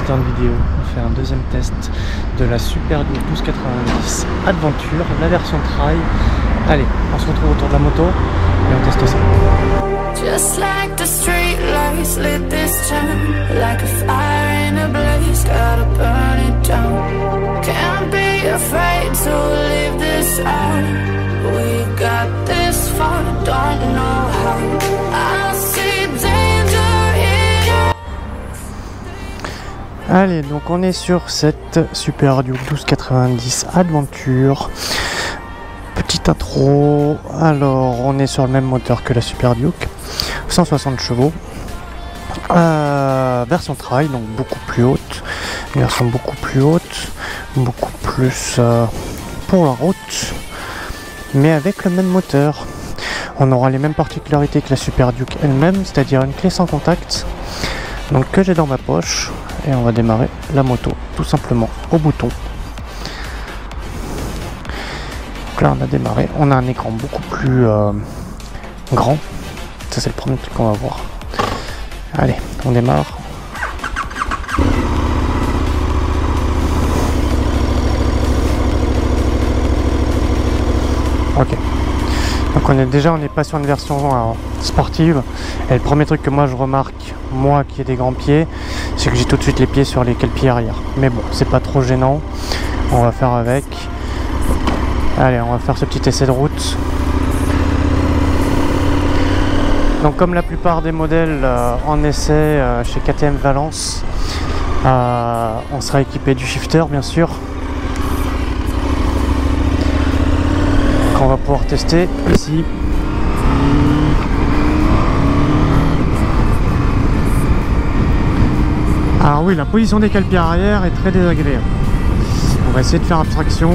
précédente vidéo, on fait un deuxième test de la Super Duke 1290 Adventure, la version Trail. Allez, on se retrouve autour de la moto et on teste ça. Just like the street lights lit this town, like a fire in a blaze, gotta burn it down. Can't be afraid to leave this out. We got this far, don't know how. I see danger in. Allez, donc on est sur cette Super Duke 1290 Adventure. Petite intro, alors on est sur le même moteur que la Super Duke, 160 chevaux, version Trail, donc beaucoup plus haute, une version beaucoup plus haute, beaucoup plus pour la route, mais avec le même moteur. On aura les mêmes particularités que la Super Duke elle-même, c'est-à-dire une clé sans contact, donc que j'ai dans ma poche, et on va démarrer la moto tout simplement au bouton. Donc là on a démarré, on a un écran beaucoup plus grand, ça c'est le premier truc qu'on va voir. Allez, on démarre. Ok, donc on n'est pas sur une version sportive, et le premier truc que moi je remarque, moi qui ai des grands pieds, c'est que j'ai tout de suite les pieds sur les pieds arrière. Mais bon, c'est pas trop gênant, on va faire avec. Allez, on va faire ce petit essai de route. Donc comme la plupart des modèles en essai chez KTM Valence, on sera équipé du shifter bien sûr, qu'on va pouvoir tester ici. Alors oui, la position des cale-pieds arrière est très désagréable. On va essayer de faire abstraction.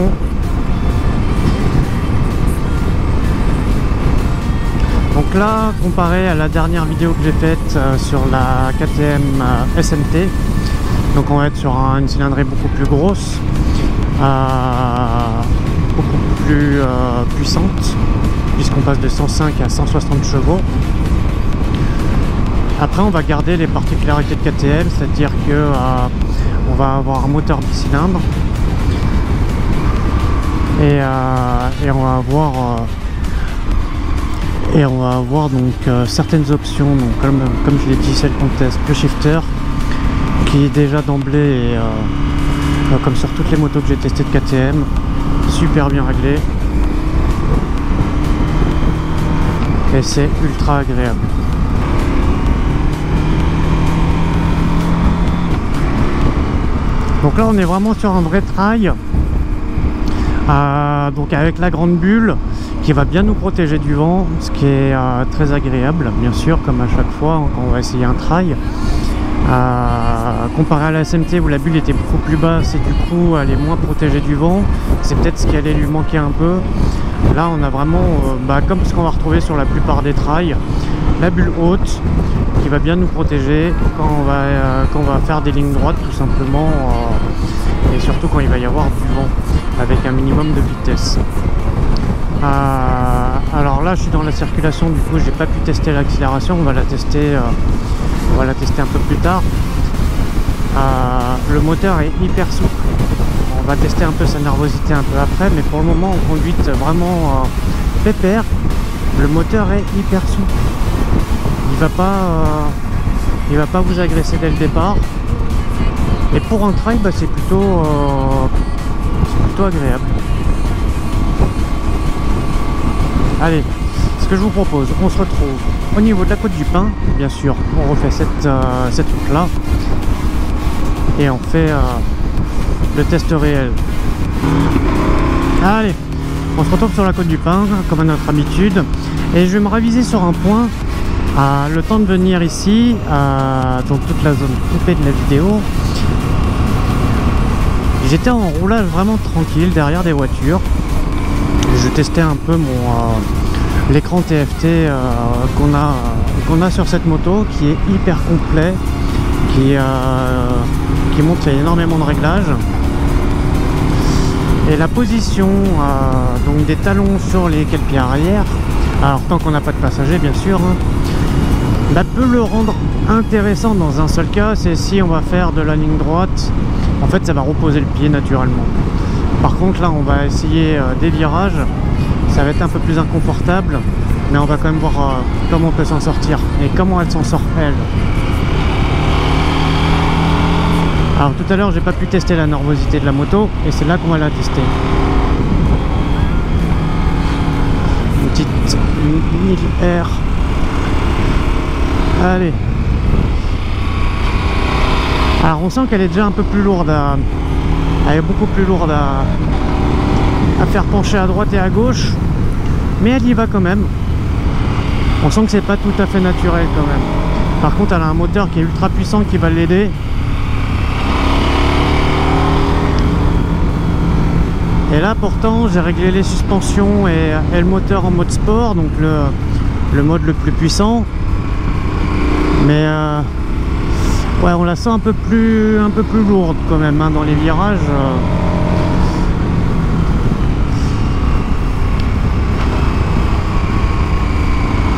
Donc là, comparé à la dernière vidéo que j'ai faite sur la KTM SMT, donc on va être sur une cylindrée beaucoup plus grosse, beaucoup plus puissante, puisqu'on passe de 105 à 160 chevaux. Après, on va garder les particularités de KTM, c'est-à-dire que on va avoir un moteur bicylindre et on va avoir donc certaines options, donc comme je l'ai dit, celle qu'on teste, le shifter, qui est déjà d'emblée, comme sur toutes les motos que j'ai testées de KTM, super bien réglé, et c'est ultra agréable. Donc là on est vraiment sur un vrai trail, donc avec la grande bulle qui va bien nous protéger du vent, ce qui est très agréable bien sûr, comme à chaque fois quand on va essayer un trail. Comparé à la SMT où la bulle était beaucoup plus basse et du coup elle est moins protégée du vent, c'est peut-être ce qui allait lui manquer un peu. Là on a vraiment, comme ce qu'on va retrouver sur la plupart des trails, la bulle haute qui va bien nous protéger quand on va faire des lignes droites tout simplement, et surtout quand il va y avoir du vent avec un minimum de vitesse. Alors là je suis dans la circulation, du coup j'ai pas pu tester l'accélération, on va la tester un peu plus tard. Le moteur est hyper souple, on va tester un peu sa nervosité un peu après, mais pour le moment en conduite vraiment pépère, le moteur est hyper souple, il va pas vous agresser dès le départ, et pour un trail c'est plutôt agréable. Allez, ce que je vous propose, on se retrouve au niveau de la Côte du Pin, bien sûr, on refait cette route là et on fait le test réel. Allez, on se retrouve sur la Côte du Pin comme à notre habitude, et je vais me raviser sur un point. Le temps de venir ici, donc toute la zone coupée de la vidéo, j'étais en roulage vraiment tranquille derrière des voitures. Je testais un peu l'écran TFT qu'on a sur cette moto, qui est hyper complet, qui montre qu'il y a énormément de réglages, et la position donc des talons sur les cale-pieds arrière, alors tant qu'on n'a pas de passagers bien sûr, peut le rendre intéressant dans un seul cas, c'est si on va faire de la ligne droite, en fait ça va reposer le pied naturellement. Par contre là on va essayer des virages, ça va être un peu plus inconfortable, mais on va quand même voir comment on peut s'en sortir et comment elle s'en sort elle. Alors tout à l'heure j'ai pas pu tester la nervosité de la moto et c'est là qu'on va la tester. Une petite 1000R. Allez. Alors on sent qu'elle est déjà un peu plus lourde elle est beaucoup plus lourde à faire pencher à droite et à gauche, mais elle y va quand même. On sent que c'est pas tout à fait naturel quand même. Par contre elle a un moteur qui est ultra puissant qui va l'aider. Et là pourtant j'ai réglé les suspensions et le moteur en mode sport, donc le mode le plus puissant. Mais ouais, on la sent un peu plus lourde quand même hein, dans les virages.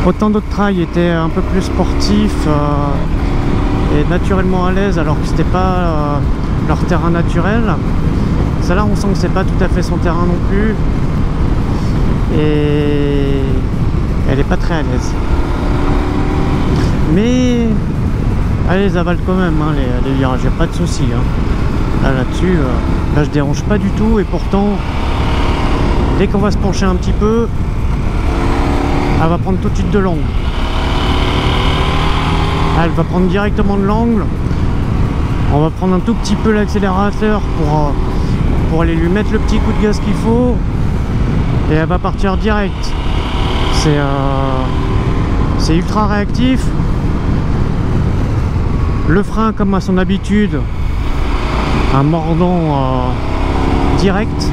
Autant d'autres trails étaient un peu plus sportifs et naturellement à l'aise alors que c'était pas leur terrain naturel. Celle-là on sent que c'est pas tout à fait son terrain non plus. Et elle est pas très à l'aise. Mais elle les avale quand même hein, les virages, il n'y a pas de souci hein. Là-dessus, là je dérange pas du tout et pourtant dès qu'on va se pencher un petit peu, elle va prendre tout de suite de l'angle. Elle va prendre directement de l'angle. On va prendre un tout petit peu l'accélérateur pour aller lui mettre le petit coup de gaz qu'il faut et elle va partir direct. C'est ultra réactif. Le frein comme à son habitude, un mordant direct.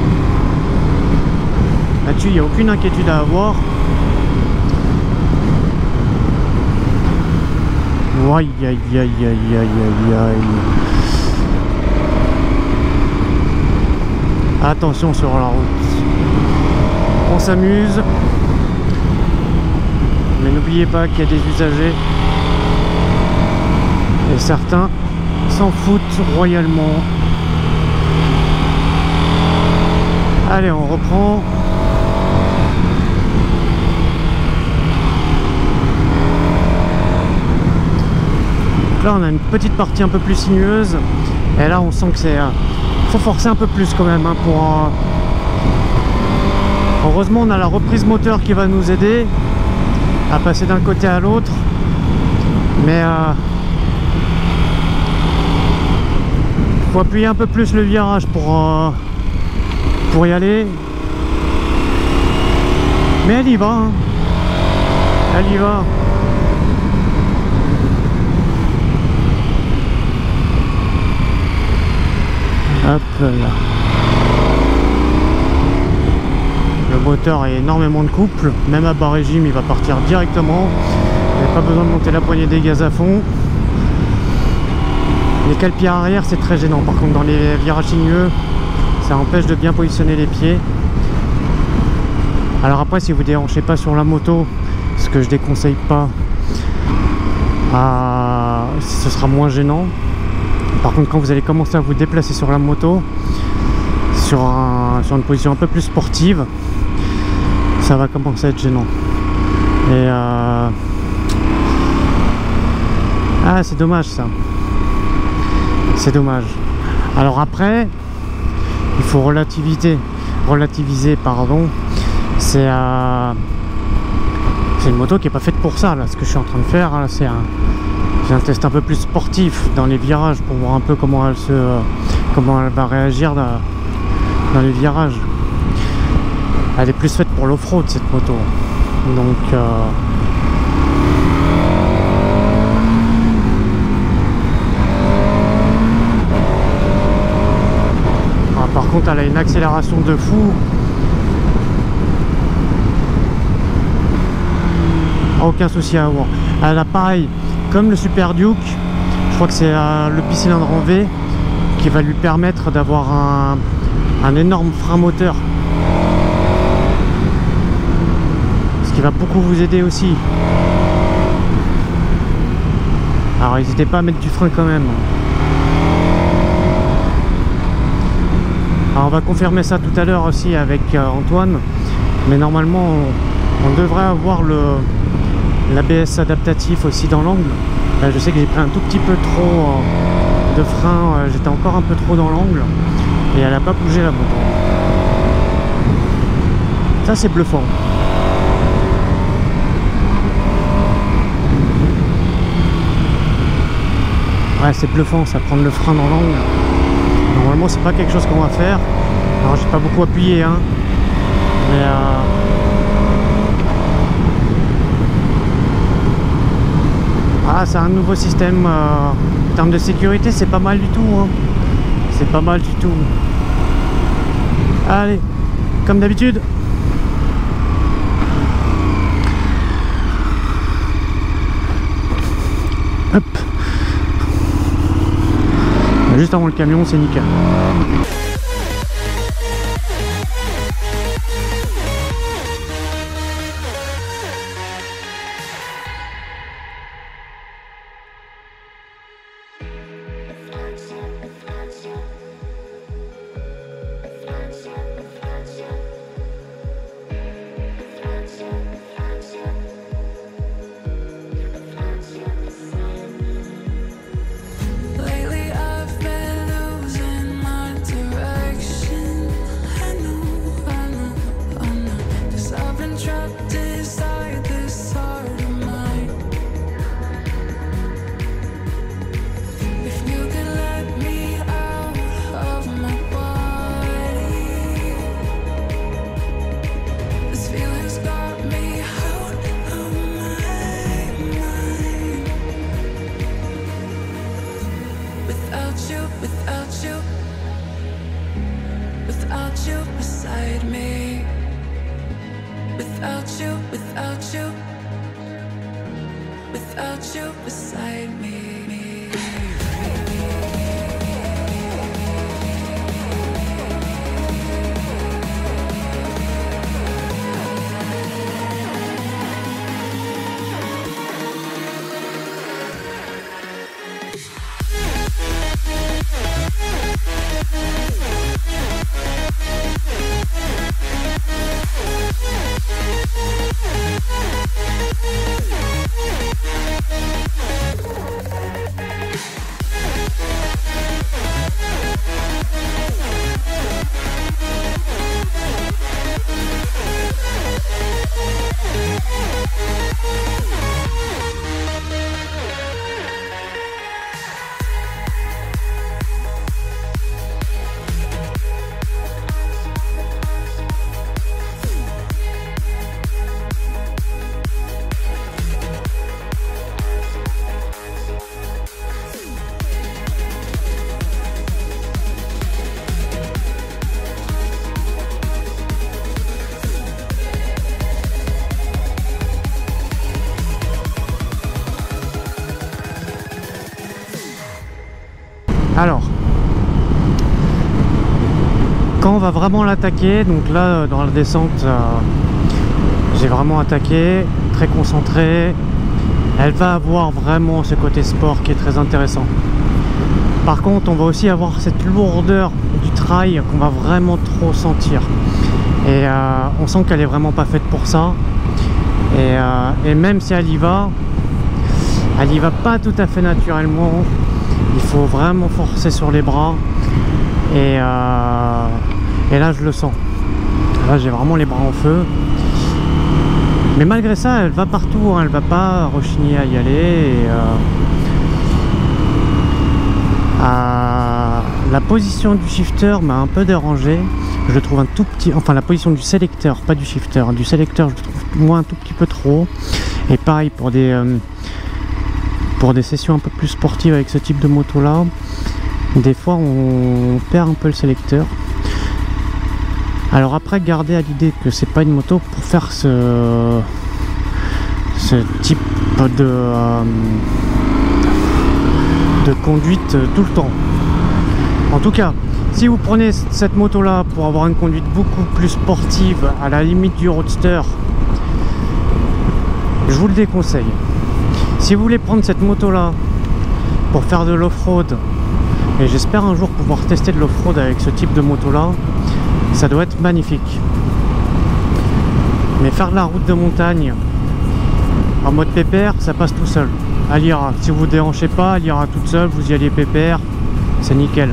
Là-dessus il n'y a aucune inquiétude à avoir. Aïe aïe aïe aïe aïe aïe aïe. Attention sur la route. On s'amuse. Mais n'oubliez pas qu'il y a des usagers. Et certains s'en foutent royalement. Allez, on reprend. Donc là, on a une petite partie un peu plus sinueuse. Et là, on sent que c'est... faut forcer un peu plus quand même. Hein, Heureusement, on a la reprise moteur qui va nous aider à passer d'un côté à l'autre. Mais... faut appuyer un peu plus le virage pour y aller. Mais elle y va hein. Elle y va. Hop là. Le moteur a énormément de couple. Même à bas régime il va partir directement. Il n'y a pas besoin de monter la poignée des gaz à fond. Les cales pieds arrière c'est très gênant, par contre dans les virages sinueux ça empêche de bien positionner les pieds. Alors après si vous déhanchez pas sur la moto, ce que je déconseille pas, ce sera moins gênant. Par contre quand vous allez commencer à vous déplacer sur la moto, sur une position un peu plus sportive, ça va commencer à être gênant. Et c'est dommage ça. C'est dommage. Alors après, il faut relativiser, pardon. C'est une moto qui est pas faite pour ça là. Ce que je suis en train de faire, là, c'est un test un peu plus sportif dans les virages pour voir un peu comment elle va réagir dans les virages. Elle est plus faite pour l'off-road cette moto. Donc par contre elle a une accélération de fou. Aucun souci à avoir. Elle a pareil comme le Super Duke, je crois que c'est le bicylindre en V qui va lui permettre d'avoir un énorme frein moteur, ce qui va beaucoup vous aider aussi. Alors n'hésitez pas à mettre du frein quand même. Alors on va confirmer ça tout à l'heure aussi avec Antoine, mais normalement on devrait avoir l'ABS adaptatif aussi dans l'angle. Je sais que j'ai pris un tout petit peu trop de frein, j'étais encore un peu trop dans l'angle et elle n'a pas bougé la moto. Ça c'est bluffant. Ouais, c'est bluffant ça, prendre le frein dans l'angle. Normalement c'est pas quelque chose qu'on va faire. Alors j'ai pas beaucoup appuyé hein, mais ah, c'est un nouveau système en termes de sécurité, c'est pas mal du tout hein. C'est pas mal du tout. Allez, comme d'habitude. Hop. Juste avant le camion, c'est nickel. Without you beside me. Alors, quand on va vraiment l'attaquer, donc là dans la descente, j'ai vraiment attaqué, très concentré. Elle va avoir vraiment ce côté sport qui est très intéressant. Par contre, on va aussi avoir cette lourdeur du trail qu'on va vraiment trop sentir. Et on sent qu'elle est vraiment pas faite pour ça. Et même si elle y va pas tout à fait naturellement. Il faut vraiment forcer sur les bras et là je le sens. Là j'ai vraiment les bras en feu. Mais malgré ça elle va partout, hein, elle va pas rechigner à y aller. La position du shifter m'a un peu dérangé. Je le trouve un tout petit, enfin la position du sélecteur, pas du shifter. Du sélecteur je le trouve moi un tout petit peu trop haut. Et pareil pour des sessions un peu plus sportives avec ce type de moto là, des fois on perd un peu le sélecteur. Alors après, gardez à l'idée que c'est pas une moto pour faire ce type de conduite tout le temps. En tout cas, si vous prenez cette moto là pour avoir une conduite beaucoup plus sportive, à la limite du roadster, je vous le déconseille. Si vous voulez prendre cette moto là pour faire de l'off-road, et j'espère un jour pouvoir tester de l'off-road avec ce type de moto là, ça doit être magnifique. Mais faire de la route de montagne en mode pépère, ça passe tout seul. Elle ira, si vous vous déranchez pas, elle ira toute seule, vous y allez pépère, c'est nickel.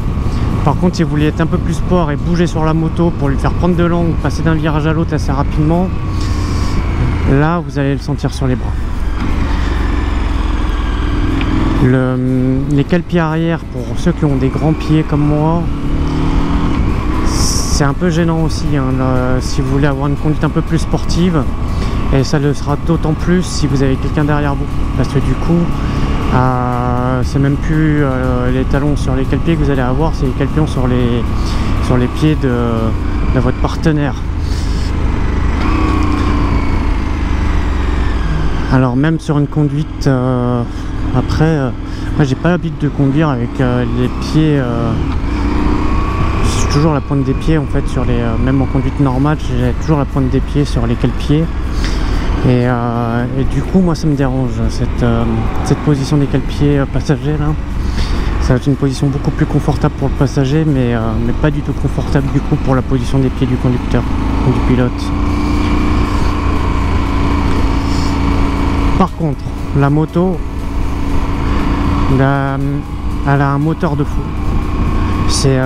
Par contre, si vous voulez être un peu plus sport et bouger sur la moto pour lui faire prendre de l'angle, passer d'un virage à l'autre assez rapidement, là vous allez le sentir sur les bras. Les cale-pieds arrière, pour ceux qui ont des grands pieds comme moi, c'est un peu gênant aussi, hein, là, si vous voulez avoir une conduite un peu plus sportive. Et ça le sera d'autant plus si vous avez quelqu'un derrière vous, parce que du coup c'est même plus les talons sur les cale-pieds que vous allez avoir, c'est les cale-pieds sur les pieds de votre partenaire. Alors même sur une conduite après, moi j'ai pas l'habitude de conduire avec les pieds, j'ai toujours la pointe des pieds en fait sur les, même en conduite normale j'ai toujours la pointe des pieds sur les cale-pieds. Et du coup moi ça me dérange cette position des cale-pieds passagers là. Ça va être une position beaucoup plus confortable pour le passager, mais pas du tout confortable du coup pour la position des pieds du conducteur ou du pilote. Par contre la moto, elle a un moteur de fou. C'est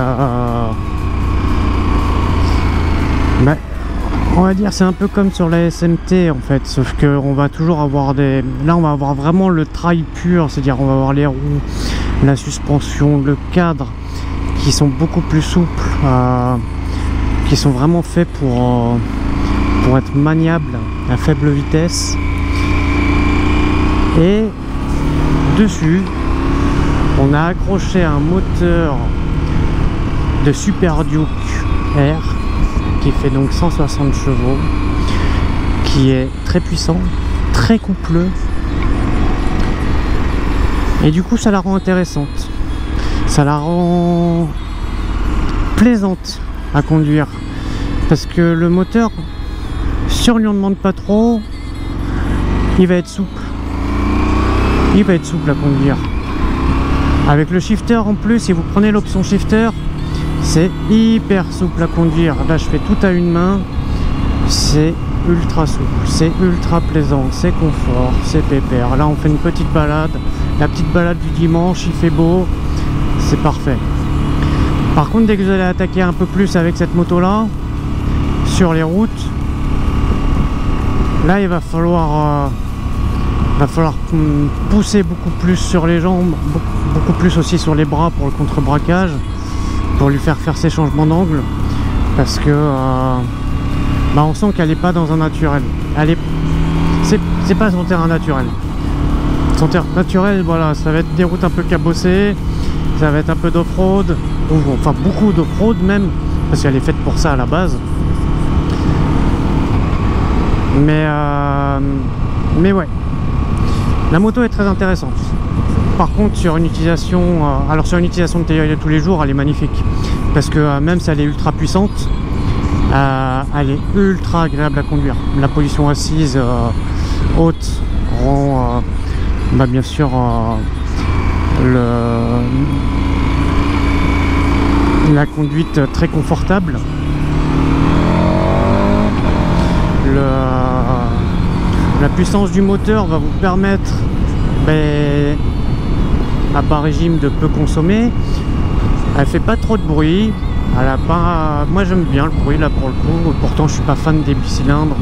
on va dire c'est un peu comme sur la SMT en fait, sauf que on va toujours avoir là on va avoir vraiment le trail pur, c'est-à-dire on va avoir les roues, la suspension, le cadre qui sont beaucoup plus souples, qui sont vraiment faits pour être maniables à faible vitesse. Et dessus on a accroché un moteur de Super Duke R qui fait donc 160 chevaux, qui est très puissant, très coupleux, et du coup ça la rend intéressante, ça la rend plaisante à conduire, parce que le moteur, si on lui en demande pas trop, il va être souple, à conduire. Avec le shifter en plus, si vous prenez l'option shifter, c'est hyper souple à conduire. Là je fais tout à une main, c'est ultra souple, c'est ultra plaisant, c'est confort, c'est pépère. Là on fait une petite balade, la petite balade du dimanche, il fait beau, c'est parfait. Par contre dès que vous allez attaquer un peu plus avec cette moto là sur les routes, là il va falloir pousser beaucoup plus sur les jambes, beaucoup plus aussi sur les bras pour le contre-braquage, pour lui faire ses changements d'angle, parce que on sent qu'elle n'est pas dans un naturel. C'est pas son terrain naturel. Son terrain naturel, voilà, ça va être des routes un peu cabossées, ça va être un peu d'off-road, enfin beaucoup d'off-road même, parce qu'elle est faite pour ça à la base. Mais ouais, la moto est très intéressante. Par contre sur une utilisation, de TI de tous les jours, elle est magnifique, parce que même si elle est ultra puissante, elle est ultra agréable à conduire. La position assise haute rend bien sûr la conduite très confortable. La puissance du moteur va vous permettre à bas régime de peu consommer. Elle fait pas trop de bruit, elle a pas... moi j'aime bien le bruit là pour le coup, pourtant je suis pas fan des bicylindres,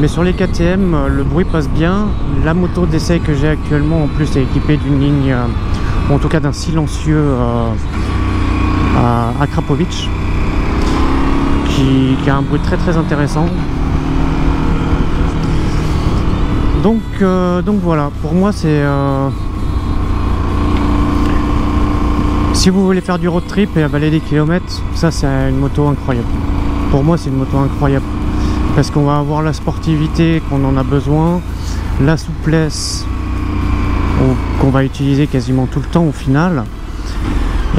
mais sur les KTM le bruit passe bien. La moto d'essai que j'ai actuellement en plus est équipée d'une ligne, ou en tout cas d'un silencieux à Krapovic, qui a un bruit très très intéressant. Donc voilà, pour moi c'est... si vous voulez faire du road trip et avaler des kilomètres, ça c'est une moto incroyable. Pour moi c'est une moto incroyable, parce qu'on va avoir la sportivité qu'on en a besoin, la souplesse qu'on va utiliser quasiment tout le temps au final,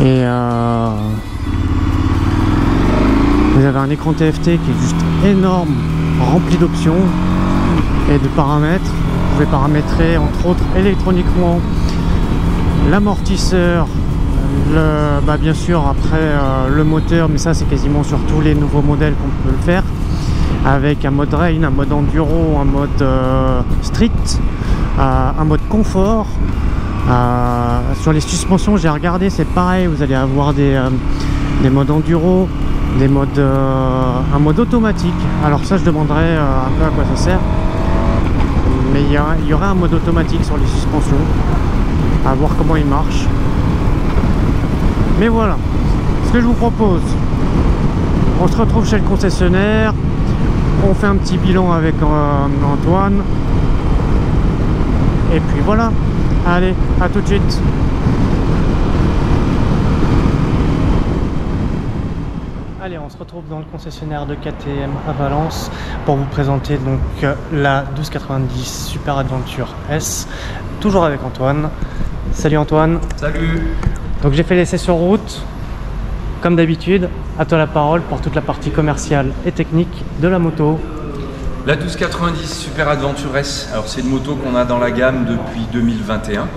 et vous avez un écran TFT qui est juste énorme, rempli d'options et de paramètres. Vous pouvez paramétrer entre autres électroniquement l'amortisseur, bien sûr après le moteur, mais ça c'est quasiment sur tous les nouveaux modèles qu'on peut le faire, avec un mode rain, un mode enduro, un mode street, un mode confort. Sur les suspensions, j'ai regardé, c'est pareil, vous allez avoir des modes enduro, des modes, un mode automatique. Alors ça, je demanderai un peu à quoi ça sert, mais il y aura un mode automatique sur les suspensions, à voir comment il marche. Mais voilà, ce que je vous propose, on se retrouve chez le concessionnaire, on fait un petit bilan avec Antoine, et puis voilà. Allez, à tout de suite. Allez, on se retrouve dans le concessionnaire de KTM à Valence pour vous présenter donc la 1290 Super Adventure S, toujours avec Antoine. Salut Antoine. Salut. Donc j'ai fait l'essai sur route, comme d'habitude. À toi la parole pour toute la partie commerciale et technique de la moto. La 1290 Super Adventure S, alors c'est une moto qu'on a dans la gamme depuis 2021.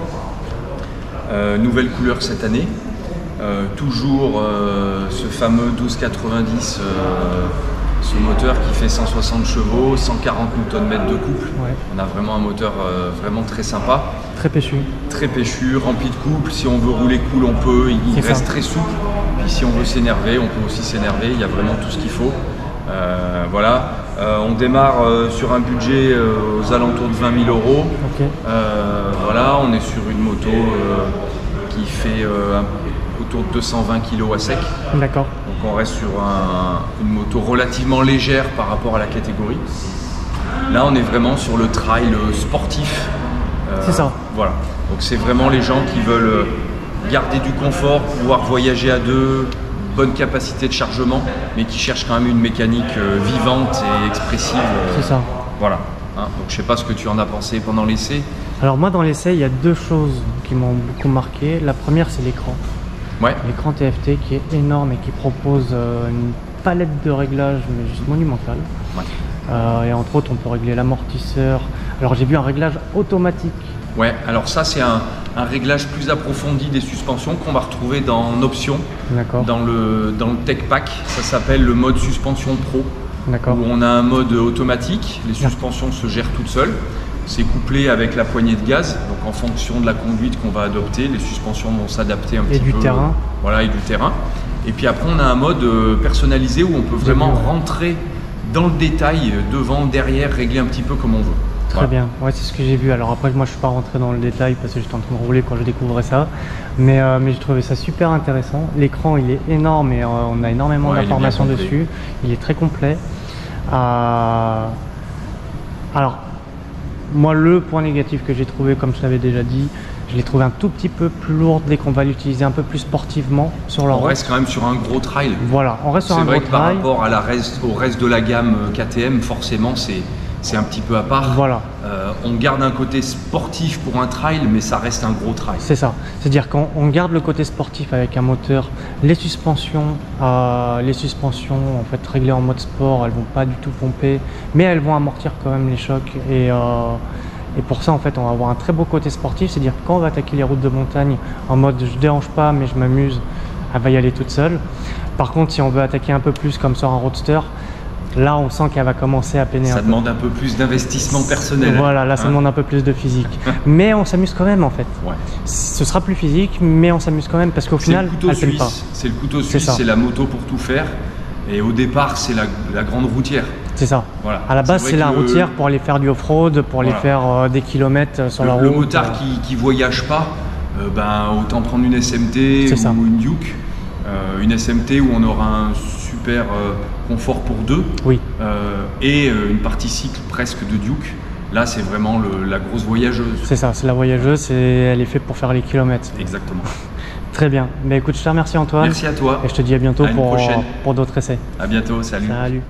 Nouvelle couleur cette année. Toujours ce fameux 1290, ce moteur qui fait 160 chevaux, 140 Nm de couple. Ouais. On a vraiment un moteur vraiment très sympa. Très péchu. Très péchu, rempli de couple. Si on veut rouler cool, on peut. Il reste très souple. Puis si on veut s'énerver, on peut aussi s'énerver. Il y a vraiment tout ce qu'il faut. Voilà. On démarre sur un budget aux alentours de 20 000 €. Okay. Voilà, on est sur une moto qui fait autour de 220 kg à sec. D'accord. Donc on reste sur une moto relativement légère par rapport à la catégorie. Là, on est vraiment sur le trail sportif. C'est ça. Voilà. Donc c'est vraiment les gens qui veulent garder du confort, pouvoir voyager à deux, bonne capacité de chargement, mais qui cherchent quand même une mécanique vivante et expressive. C'est ça. Voilà. Hein, donc je sais pas ce que tu en as pensé pendant l'essai. Alors moi dans l'essai, il y a deux choses qui m'ont beaucoup marqué. La première, c'est l'écran. Ouais. L'écran TFT qui est énorme et qui propose une palette de réglages mais juste monumentale. Ouais. Et entre autres, on peut régler l'amortisseur. Alors j'ai vu un réglage automatique. Ouais, alors ça c'est un réglage plus approfondi des suspensions qu'on va retrouver en option dans le Tech Pack. Ça s'appelle le mode suspension pro, où on a un mode automatique, les suspensions se gèrent toutes seules. C'est couplé avec la poignée de gaz, donc en fonction de la conduite qu'on va adopter, les suspensions vont s'adapter un petit peu. Et du terrain. Voilà, et du terrain. Et puis après on a un mode personnalisé où on peut vraiment rentrer dans le détail, devant, derrière, régler un petit peu comme on veut. Très bien, ouais, c'est ce que j'ai vu. Alors après, moi je suis pas rentré dans le détail parce que j'étais en train de rouler quand je découvrais ça, mais j'ai trouvé ça super intéressant. L'écran il est énorme et on a énormément d'informations dessus. Il est très complet. Alors moi le point négatif que j'ai trouvé, comme je t'avais déjà dit, je l'ai trouvé un tout petit peu plus lourde dès qu'on va l'utiliser un peu plus sportivement sur la route. On reste quand même sur un gros trail. Voilà, on reste sur un gros trail. C'est vrai que par rapport au reste de la gamme KTM, forcément c'est un petit peu à part. Voilà. On garde un côté sportif pour un trail, mais ça reste un gros trail. C'est ça. C'est-à-dire qu'on garde le côté sportif avec un moteur. Les suspensions en fait réglées en mode sport, elles vont pas du tout pomper, mais elles vont amortir quand même les chocs. Et pour ça, en fait, on va avoir un très beau côté sportif. C'est-à-dire que quand on va attaquer les routes de montagne en mode je dérange pas, mais je m'amuse, elle va y aller toute seule. Par contre, si on veut attaquer un peu plus comme sur un roadster, là, on sent qu'elle va commencer à peiner. Ça demande un peu plus d'investissement personnel. Voilà, là, ça demande un peu plus de physique. Mais on s'amuse quand même, en fait. Ouais. Ce sera plus physique, mais on s'amuse quand même parce qu'au final, elle peine pas. C'est le couteau suisse, c'est la moto pour tout faire. Et au départ, c'est la grande routière. C'est ça. Voilà. À la base, c'est la routière pour aller faire du off-road, pour aller faire des kilomètres sur la route. Le motard qui ne voyage pas, autant prendre une SMT ou une Duke. Une SMT où on aura un super confort pour deux, et une partie cycle presque de Duke. Là, c'est vraiment la grosse voyageuse. C'est ça, c'est la voyageuse, elle est faite pour faire les kilomètres. Exactement. Très bien. Mais écoute, je te remercie Antoine. Merci à toi. Et je te dis à bientôt pour d'autres essais. À bientôt, salut. Salut.